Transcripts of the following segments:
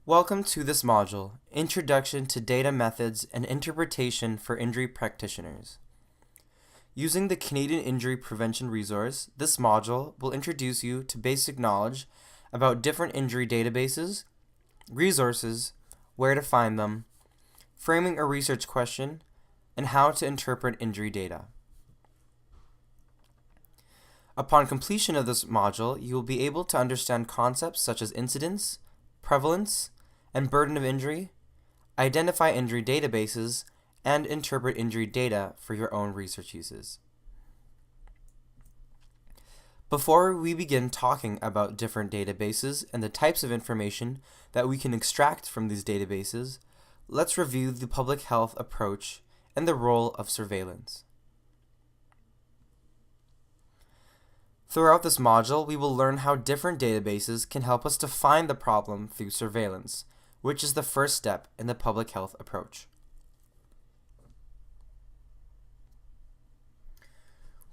Welcome to this module, Introduction to Data Methods and Interpretation for Injury Practitioners. Using the Canadian Injury Prevention Resource, this module will introduce you to basic knowledge about different injury databases, resources, where to find them, framing a research question, and how to interpret injury data. Upon completion of this module, you will be able to understand concepts such as incidence, prevalence, and burden of injury, identify injury databases, and interpret injury data for your own research uses. Before we begin talking about different databases and the types of information that we can extract from these databases, let's review the public health approach and the role of surveillance. Throughout this module, we will learn how different databases can help us define the problem through surveillance, which is the first step in the public health approach.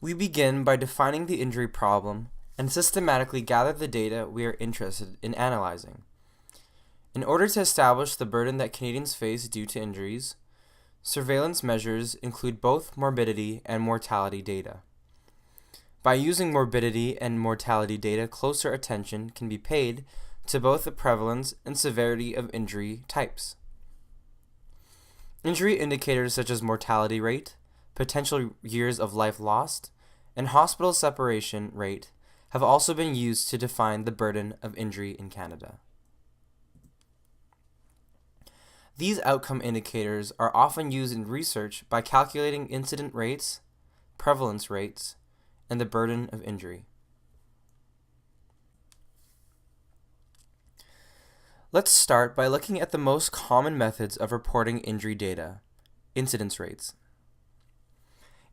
We begin by defining the injury problem and systematically gather the data we are interested in analyzing. In order to establish the burden that Canadians face due to injuries, surveillance measures include both morbidity and mortality data. By using morbidity and mortality data, closer attention can be paid to both the prevalence and severity of injury types. Injury indicators such as mortality rate, potential years of life lost, and hospital separation rate have also been used to define the burden of injury in Canada. These outcome indicators are often used in research by calculating incident rates, prevalence rates, and the burden of injury. Let's start by looking at the most common methods of reporting injury data, incidence rates.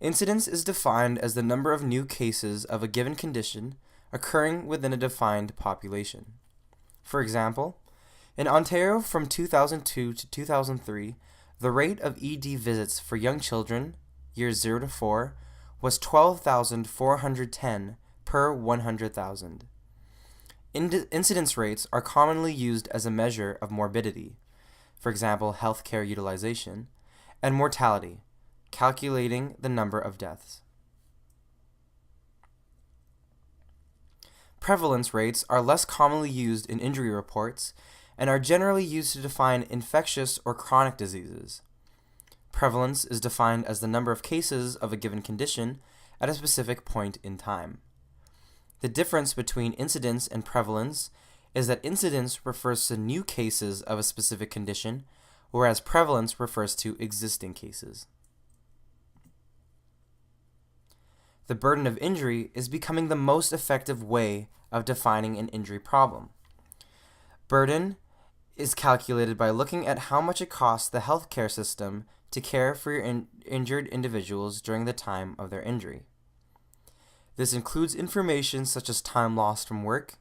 Incidence is defined as the number of new cases of a given condition occurring within a defined population. For example, in Ontario from 2002 to 2003, the rate of ED visits for young children, years 0 to 4, was 12,410 per 100,000. Incidence rates are commonly used as a measure of morbidity, for example, healthcare utilization, and mortality, calculating the number of deaths. Prevalence rates are less commonly used in injury reports and are generally used to define infectious or chronic diseases. Prevalence is defined as the number of cases of a given condition at a specific point in time. The difference between incidence and prevalence is that incidence refers to new cases of a specific condition, whereas prevalence refers to existing cases. The burden of injury is becoming the most effective way of defining an injury problem. Burden is calculated by looking at how much it costs the healthcare system to care for your injured individuals during the time of their injury. This includes information such as time lost from work,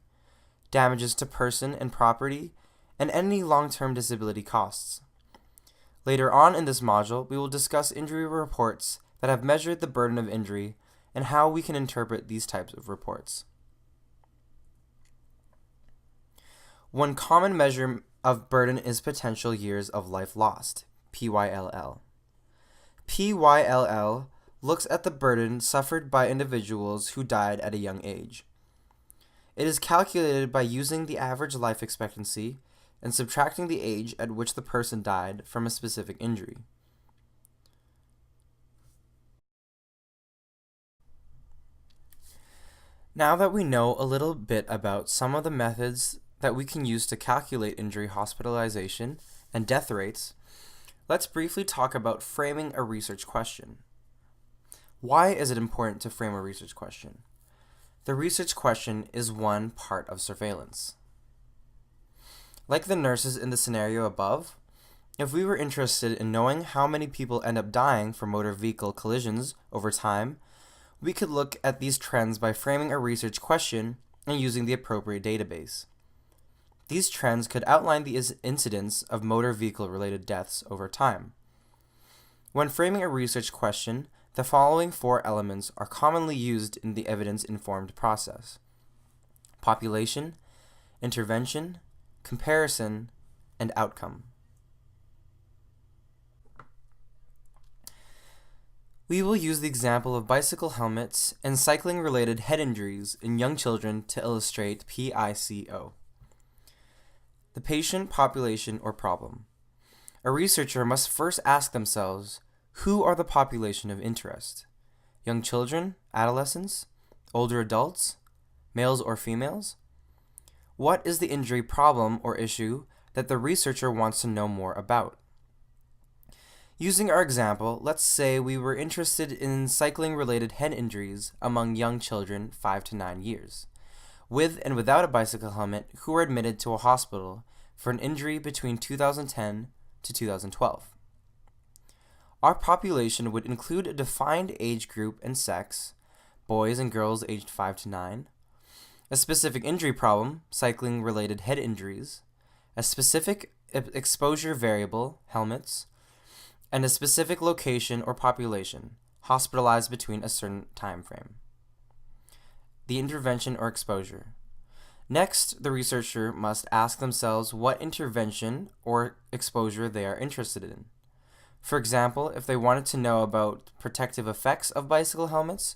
damages to person and property, and any long-term disability costs. Later on in this module, we will discuss injury reports that have measured the burden of injury and how we can interpret these types of reports. One common measure of burden is potential years of life lost, PYLL. PYLL looks at the burden suffered by individuals who died at a young age. It is calculated by using the average life expectancy and subtracting the age at which the person died from a specific injury. Now that we know a little bit about some of the methods that we can use to calculate injury hospitalization and death rates, let's briefly talk about framing a research question. Why is it important to frame a research question? The research question is one part of surveillance. Like the nurses in the scenario above, if we were interested in knowing how many people end up dying from motor vehicle collisions over time, we could look at these trends by framing a research question and using the appropriate database. These trends could outline the incidence of motor vehicle-related deaths over time. When framing a research question, the following four elements are commonly used in the evidence-informed process: population, intervention, comparison, and outcome. We will use the example of bicycle helmets and cycling-related head injuries in young children to illustrate PICO. The patient population or problem. A researcher must first ask themselves, who are the population of interest? Young children, adolescents, older adults, males or females? What is the injury problem or issue that the researcher wants to know more about? Using our example, let's say we were interested in cycling-related head injuries among young children 5 to 9 years, with and without a bicycle helmet who were admitted to a hospital for an injury between 2010 to 2012. Our population would include a defined age group and sex, boys and girls aged 5 to 9, a specific injury problem, cycling-related head injuries, a specific exposure variable, helmets, and a specific location or population, hospitalized between a certain time frame. The intervention or exposure. Next, the researcher must ask themselves what intervention or exposure they are interested in. For example, if they wanted to know about protective effects of bicycle helmets,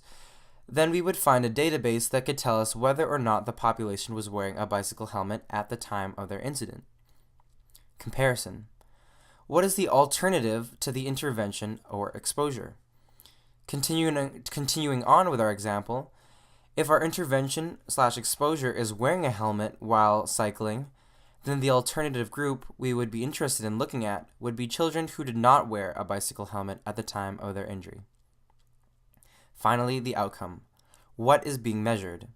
then we would find a database that could tell us whether or not the population was wearing a bicycle helmet at the time of their incident. Comparison. What is the alternative to the intervention or exposure? Continuing on with our example, if our intervention/exposure is wearing a helmet while cycling, then the alternative group we would be interested in looking at would be children who did not wear a bicycle helmet at the time of their injury. Finally, the outcome. What is being measured?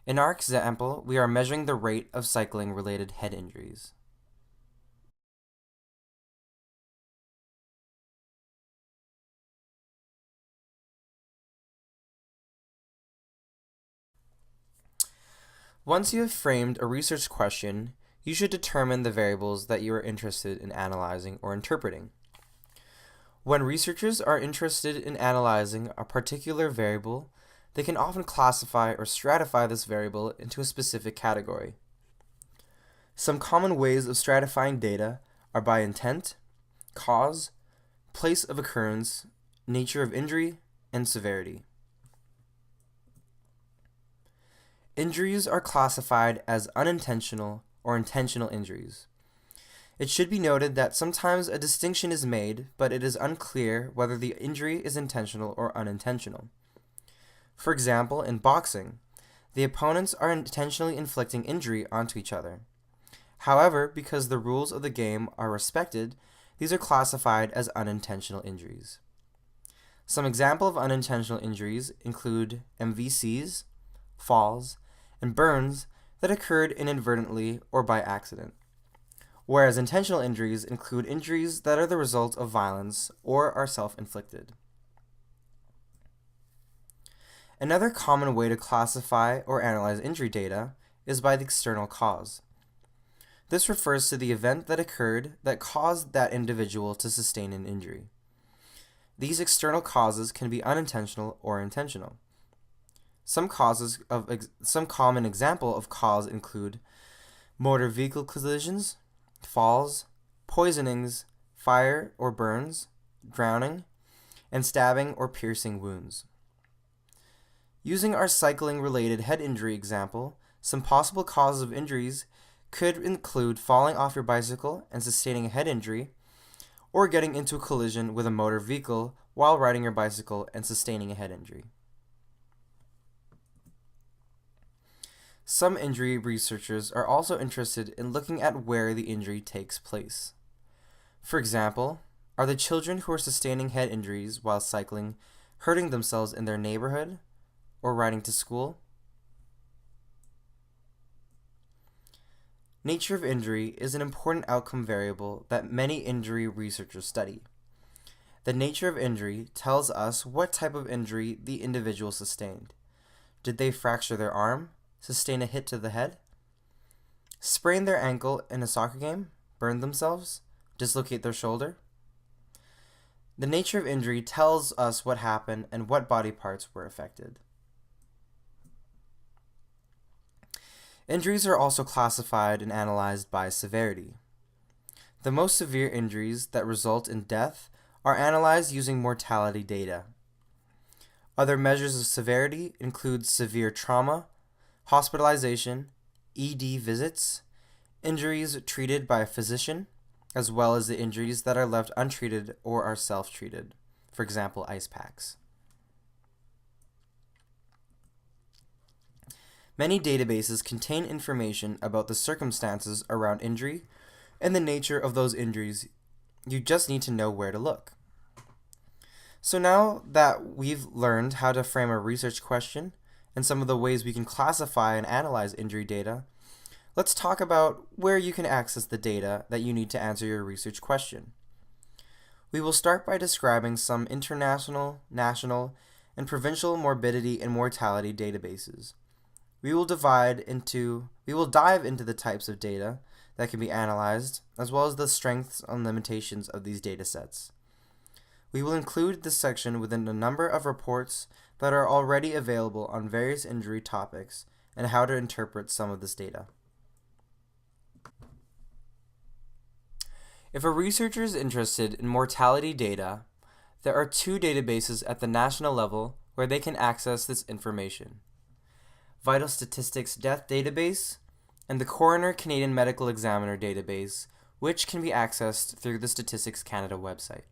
In our example, we are measuring the rate of cycling-related head injuries. Once you have framed a research question, you should determine the variables that you are interested in analyzing or interpreting. When researchers are interested in analyzing a particular variable, they can often classify or stratify this variable into a specific category. Some common ways of stratifying data are by intent, cause, place of occurrence, nature of injury, and severity. Injuries are classified as unintentional or intentional injuries. It should be noted that sometimes a distinction is made, but it is unclear whether the injury is intentional or unintentional. For example, in boxing, the opponents are intentionally inflicting injury onto each other. However, because the rules of the game are respected, these are classified as unintentional injuries. Some examples of unintentional injuries include MVCs, falls, and burns that occurred inadvertently or by accident, whereas intentional injuries include injuries that are the result of violence or are self-inflicted. Another common way to classify or analyze injury data is by the external cause. This refers to the event that occurred that caused that individual to sustain an injury. These external causes can be unintentional or intentional. Some common example of cause include motor vehicle collisions, falls, poisonings, fire or burns, drowning, and stabbing or piercing wounds. Using our cycling-related head injury example, some possible causes of injuries could include falling off your bicycle and sustaining a head injury, or getting into a collision with a motor vehicle while riding your bicycle and sustaining a head injury. Some injury researchers are also interested in looking at where the injury takes place. For example, are the children who are sustaining head injuries while cycling hurting themselves in their neighborhood or riding to school? Nature of injury is an important outcome variable that many injury researchers study. The nature of injury tells us what type of injury the individual sustained. Did they fracture their arm, sustain a hit to the head, sprain their ankle in a soccer game, burn themselves, dislocate their shoulder? The nature of injury tells us what happened and what body parts were affected. Injuries are also classified and analyzed by severity. The most severe injuries that result in death are analyzed using mortality data. Other measures of severity include severe trauma, hospitalization, ED visits, injuries treated by a physician, as well as the injuries that are left untreated or are self-treated, for example, ice packs. Many databases contain information about the circumstances around injury and the nature of those injuries. You just need to know where to look. So now that we've learned how to frame a research question and some of the ways we can classify and analyze injury data, let's talk about where you can access the data that you need to answer your research question. We will start by describing some international, national, and provincial morbidity and mortality databases. We will dive into the types of data that can be analyzed, as well as the strengths and limitations of these data sets. We will include this section within a number of reports that are already available on various injury topics and how to interpret some of this data. If a researcher is interested in mortality data, there are two databases at the national level where they can access this information: Vital Statistics Death Database and the Coroner Canadian Medical Examiner Database, which can be accessed through the Statistics Canada website.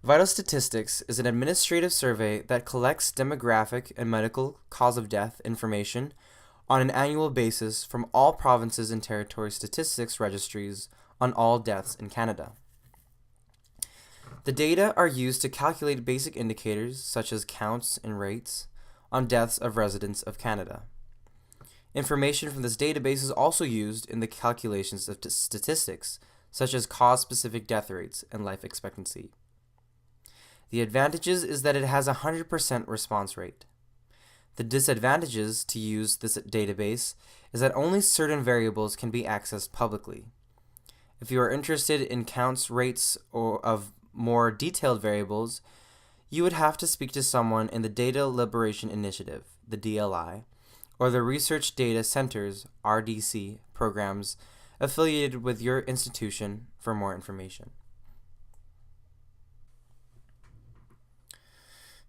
Vital Statistics is an administrative survey that collects demographic and medical cause of death information on an annual basis from all provinces and territory statistics registries on all deaths in Canada. The data are used to calculate basic indicators such as counts and rates on deaths of residents of Canada. Information from this database is also used in the calculations of statistics, such as cause-specific death rates and life expectancy. The advantages is that it has a 100% response rate. The disadvantages to use this database is that only certain variables can be accessed publicly. If you are interested in counts, rates, or of more detailed variables, you would have to speak to someone in the Data Liberation Initiative, the DLI, or the Research Data Centers, RDC, programs affiliated with your institution for more information.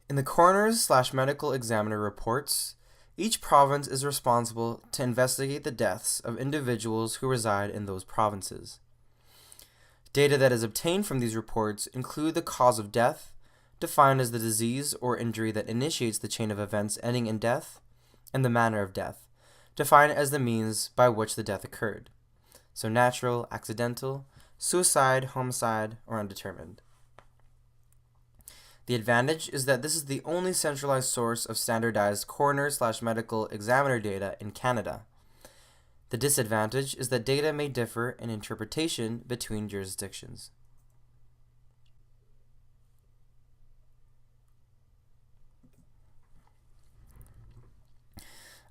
In the coroner's/medical examiner reports, each province is responsible to investigate the deaths of individuals who reside in those provinces. Data that is obtained from these reports include the cause of death, defined as the disease or injury that initiates the chain of events ending in death, and the manner of death, defined as the means by which the death occurred. So natural, accidental, suicide, homicide, or undetermined. The advantage is that this is the only centralized source of standardized coroner/medical examiner data in Canada. The disadvantage is that data may differ in interpretation between jurisdictions.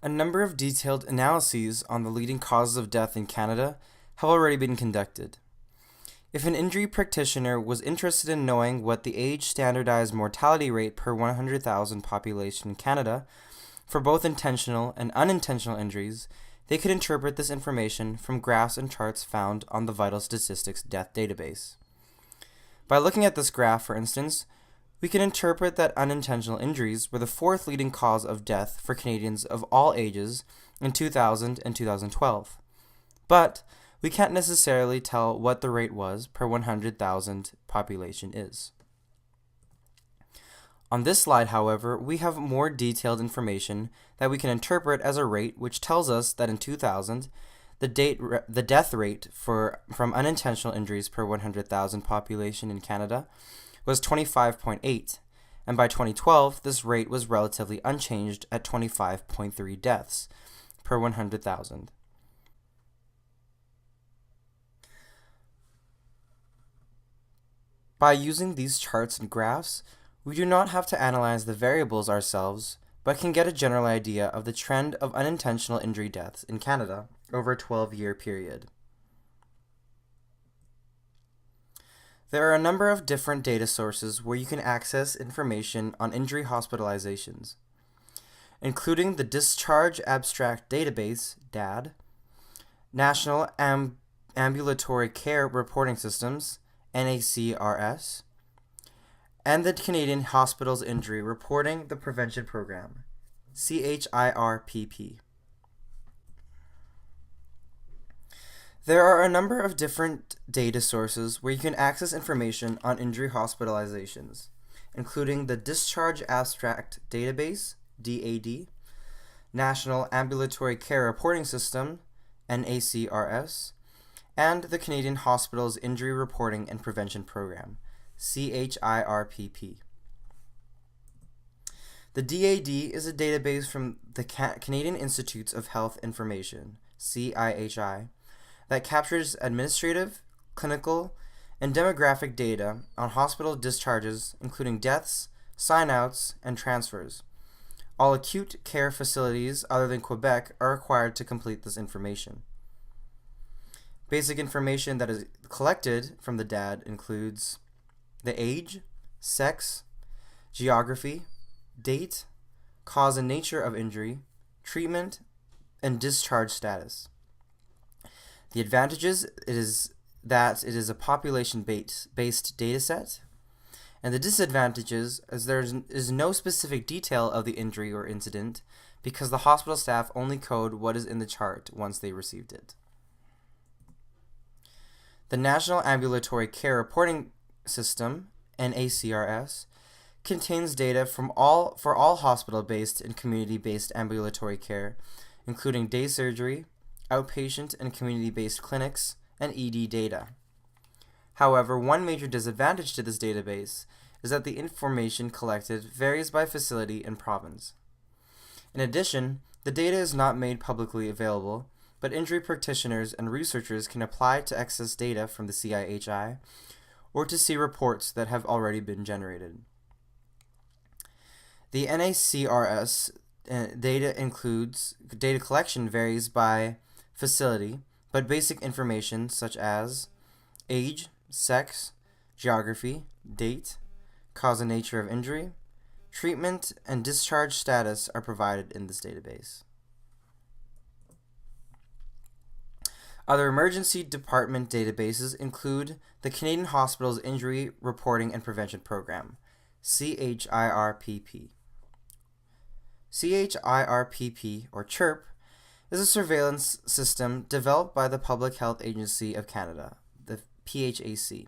A number of detailed analyses on the leading causes of death in Canada have already been conducted. If an injury practitioner was interested in knowing what the age standardized mortality rate per 100,000 population in Canada for both intentional and unintentional injuries, they could interpret this information from graphs and charts found on the Vital Statistics Death Database. By looking at this graph, for instance, we can interpret that unintentional injuries were the fourth leading cause of death for Canadians of all ages in 2000 and 2012. But we can't necessarily tell what the rate was per 100,000 population is. On this slide, however, we have more detailed information that we can interpret as a rate which tells us that in 2000, the death rate from unintentional injuries per 100,000 population in Canada was 25.8, and by 2012, this rate was relatively unchanged at 25.3 deaths per 100,000. By using these charts and graphs, we do not have to analyze the variables ourselves, but can get a general idea of the trend of unintentional injury deaths in Canada over a 12-year period. There are a number of different data sources where you can access information on injury hospitalizations, including the Discharge Abstract Database, DAD, National Ambulatory Care Reporting Systems, NACRS, and the Canadian Hospitals Injury Reporting the Prevention Program, CHIRPP. There are a number of different data sources where you can access information on injury hospitalizations, including the Discharge Abstract Database, DAD, National Ambulatory Care Reporting System, NACRS, and the Canadian Hospitals Injury Reporting and Prevention Program, CHIRPP. The DAD is a database from the Canadian Institutes of Health Information, CIHI, that captures administrative, clinical, and demographic data on hospital discharges, including deaths, sign-outs, and transfers. All acute care facilities other than Quebec are required to complete this information. Basic information that is collected from the DAD includes the age, sex, geography, date, cause and nature of injury, treatment, and discharge status. The advantages is that it is a population-based dataset, and the disadvantages is there is no specific detail of the injury or incident because the hospital staff only code what is in the chart once they received it. The National Ambulatory Care Reporting System, NACRS, contains data for all hospital-based and community-based ambulatory care, including day surgery, outpatient and community-based clinics, and ED data. However, one major disadvantage to this database is that the information collected varies by facility and province. In addition, the data is not made publicly available, but injury practitioners and researchers can apply to access data from the CIHI or to see reports that have already been generated. The NACRS data collection varies by facility, but basic information such as age, sex, geography, date, cause and nature of injury, treatment, and discharge status are provided in this database. Other emergency department databases include the Canadian Hospitals Injury Reporting and Prevention Program, CHIRPP. CHIRPP, or CHIRP, is a surveillance system developed by the Public Health Agency of Canada, the PHAC.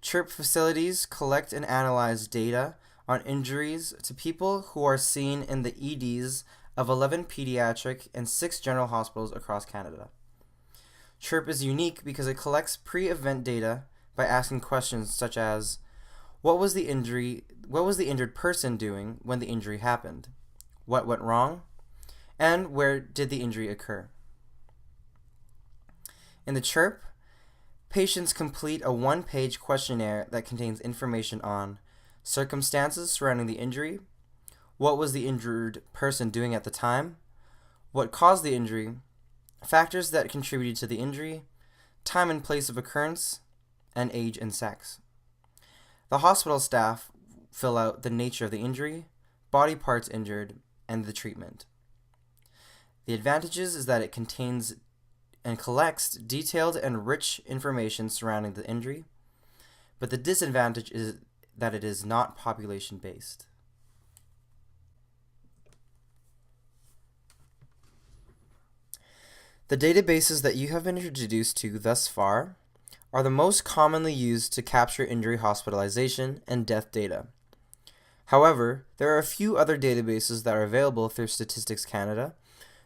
CHIRP facilities collect and analyze data on injuries to people who are seen in the EDs of 11 pediatric and 6 general hospitals across Canada. CHIRP is unique because it collects pre-event data by asking questions such as, what was the injured person doing when the injury happened? What went wrong? And where did the injury occur? In the CHIRP, patients complete a one-page questionnaire that contains information on circumstances surrounding the injury, what was the injured person doing at the time, what caused the injury, factors that contributed to the injury, time and place of occurrence, and age and sex. The hospital staff fill out the nature of the injury, body parts injured, and the treatment. The advantages is that it contains and collects detailed and rich information surrounding the injury, but the disadvantage is that it is not population-based. The databases that you have been introduced to thus far are the most commonly used to capture injury hospitalization and death data. However, there are a few other databases that are available through Statistics Canada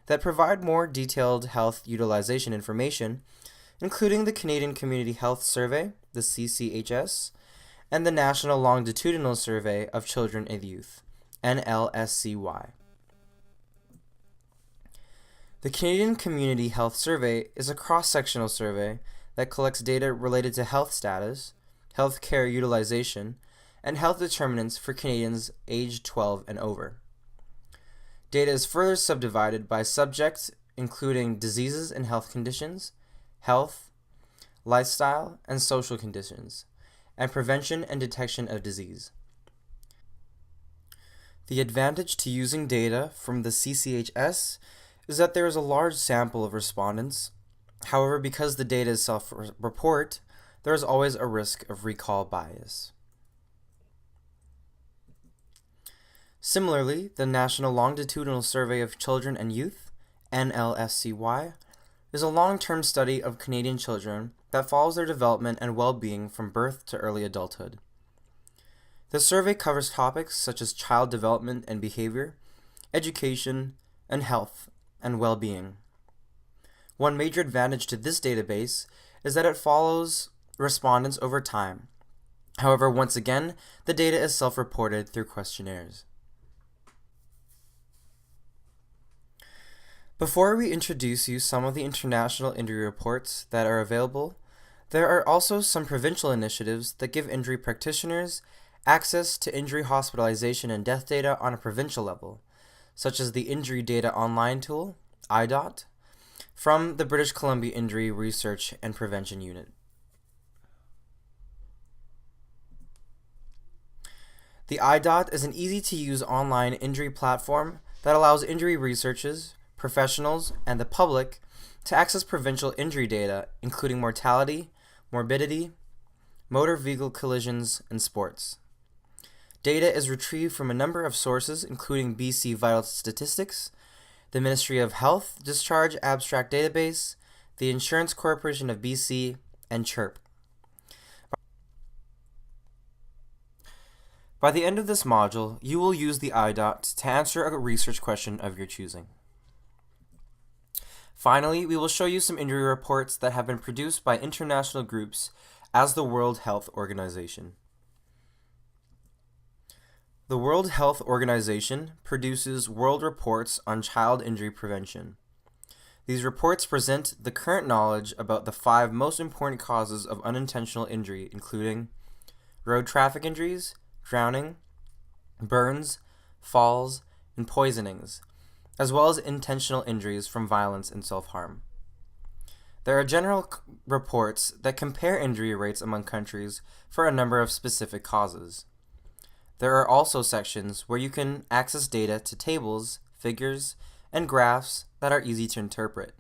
that provide more detailed health utilization information, including the Canadian Community Health Survey, the CCHS, and the National Longitudinal Survey of Children and Youth, NLSCY. The Canadian Community Health Survey is a cross-sectional survey that collects data related to health status, health care utilization, and health determinants for Canadians aged 12 and over. Data is further subdivided by subjects, including diseases and health conditions, health, lifestyle, and social conditions, and prevention and detection of disease. The advantage to using data from the CCHS is that there is a large sample of respondents, However, because the data is self-report, there is always a risk of recall bias. Similarly, the National Longitudinal Survey of Children and Youth, NLSCY, is a long-term study of Canadian children that follows their development and well-being from birth to early adulthood. The survey covers topics such as child development and behavior, education, and health and well-being. One major advantage to this database is that it follows respondents over time. However, once again, the data is self-reported through questionnaires. Before we introduce you some of the international injury reports that are available, there are also some provincial initiatives that give injury practitioners access to injury hospitalization and death data on a provincial level, such as the Injury Data Online tool, IDOT, from the British Columbia Injury Research and Prevention Unit. The IDOT is an easy-to-use online injury platform that allows injury researchers, professionals, and the public to access provincial injury data, including mortality, morbidity, motor vehicle collisions, and sports. Data is retrieved from a number of sources, including BC Vital Statistics, the Ministry of Health Discharge Abstract Database, the Insurance Corporation of BC, and CHIRP. By the end of this module, you will use the IDOT to answer a research question of your choosing. Finally, we will show you some injury reports that have been produced by international groups as the World Health Organization. The World Health Organization produces world reports on child injury prevention. These reports present the current knowledge about the 5 most important causes of unintentional injury, including road traffic injuries, drowning, burns, falls, and poisonings, as well as intentional injuries from violence and self-harm. There are general reports that compare injury rates among countries for a number of specific causes. There are also sections where you can access data to tables, figures, and graphs that are easy to interpret.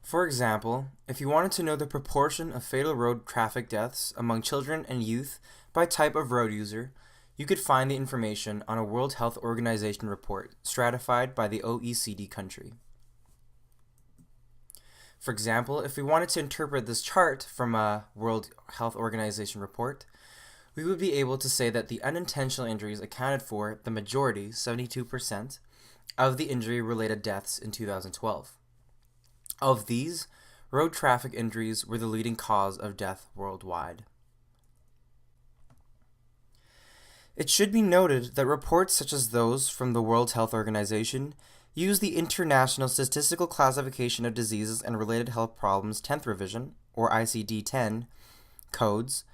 For example, if you wanted to know the proportion of fatal road traffic deaths among children and youth by type of road user, you could find the information on a World Health Organization report stratified by the OECD country. For example, if we wanted to interpret this chart from a World Health Organization report, we would be able to say that the unintentional injuries accounted for the majority, 72%, of the injury-related deaths in 2012. Of these, road traffic injuries were the leading cause of death worldwide. It should be noted that reports such as those from the World Health Organization use the International Statistical Classification of Diseases and Related Health Problems 10th Revision, or ICD-10, codes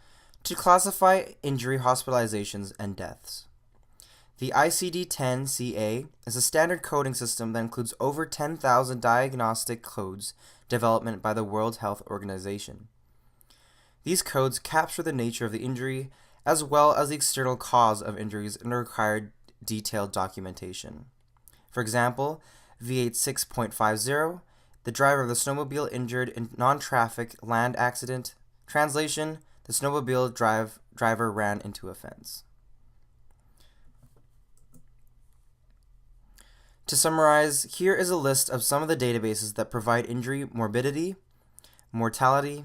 to classify injury hospitalizations and deaths. The ICD-10 CA is a standard coding system that includes over 10,000 diagnostic codes developed by the World Health Organization. These codes capture the nature of the injury as well as the external cause of injuries and required detailed documentation. For example, V86.50, the driver of the snowmobile injured in non-traffic land accident. Translation, the snowmobile driver ran into a fence. To summarize, here is a list of some of the databases that provide injury morbidity, mortality,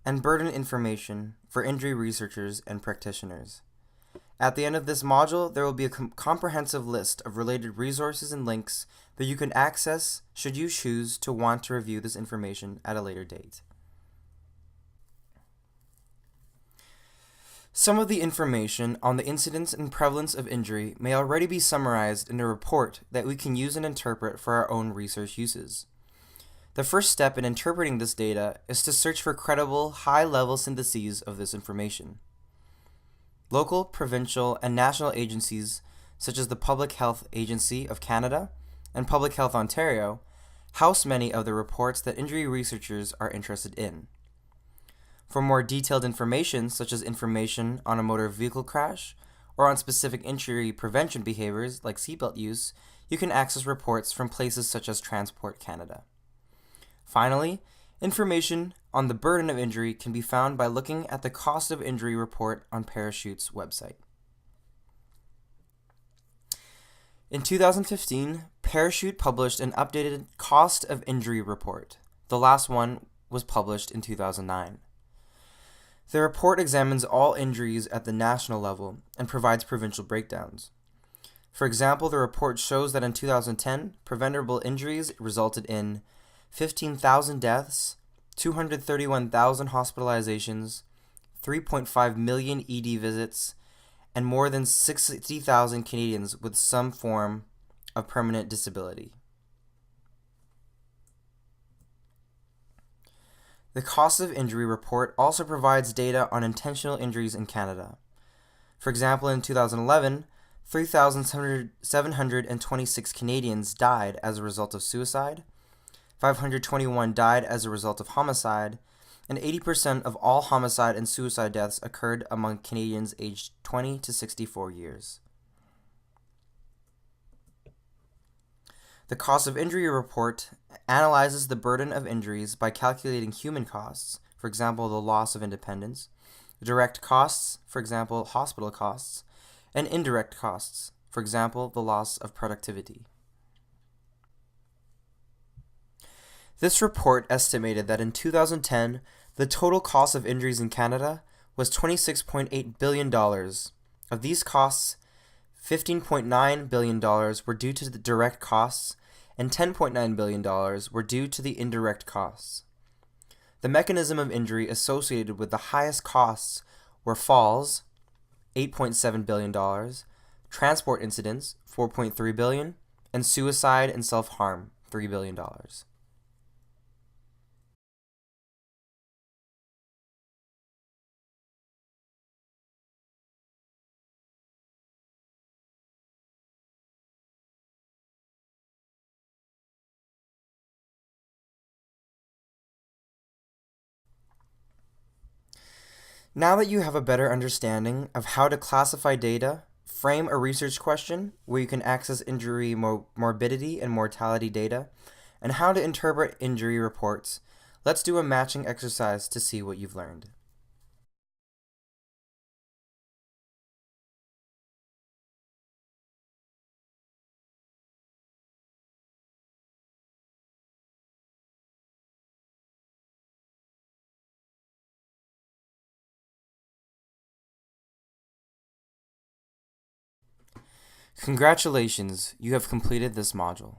and burden information for injury researchers and practitioners. At the end of this module, there will be a comprehensive list of related resources and links that you can access should you choose to want to review this information at a later date. Some of the information on the incidence and prevalence of injury may already be summarized in a report that we can use and interpret for our own research uses. The first step in interpreting this data is to search for credible, high-level syntheses of this information. Local, provincial, and national agencies, such as the Public Health Agency of Canada and Public Health Ontario, house many of the reports that injury researchers are interested in. For more detailed information, such as information on a motor vehicle crash or on specific injury prevention behaviors like seatbelt use, you can access reports from places such as Transport Canada. Finally, information on the burden of injury can be found by looking at the cost of injury report on Parachute's website. In 2015, Parachute published an updated cost of injury report. The last one was published in 2009. The report examines all injuries at the national level and provides provincial breakdowns. For example, the report shows that in 2010, preventable injuries resulted in 15,000 deaths, 231,000 hospitalizations, 3.5 million ED visits, and more than 60,000 Canadians with some form of permanent disability. The cost of injury report also provides data on intentional injuries in Canada. For example, in 2011, 3,726 Canadians died as a result of suicide, 521 died as a result of homicide, and 80% of all homicide and suicide deaths occurred among Canadians aged 20 to 64 years. The cost of injury report analyzes the burden of injuries by calculating human costs, for example, the loss of independence, direct costs, for example, hospital costs, and indirect costs, for example, the loss of productivity. This report estimated that in 2010, the total cost of injuries in Canada was $26.8 billion. Of these costs, $15.9 billion were due to the direct costs, and $10.9 billion were due to the indirect costs. The mechanism of injury associated with the highest costs were falls, $8.7 billion, transport incidents, $4.3 billion, and suicide and self-harm, $3 billion. Now that you have a better understanding of how to classify data, frame a research question where you can access injury morbidity and mortality data, and how to interpret injury reports, let's do a matching exercise to see what you've learned. Congratulations, you have completed this module.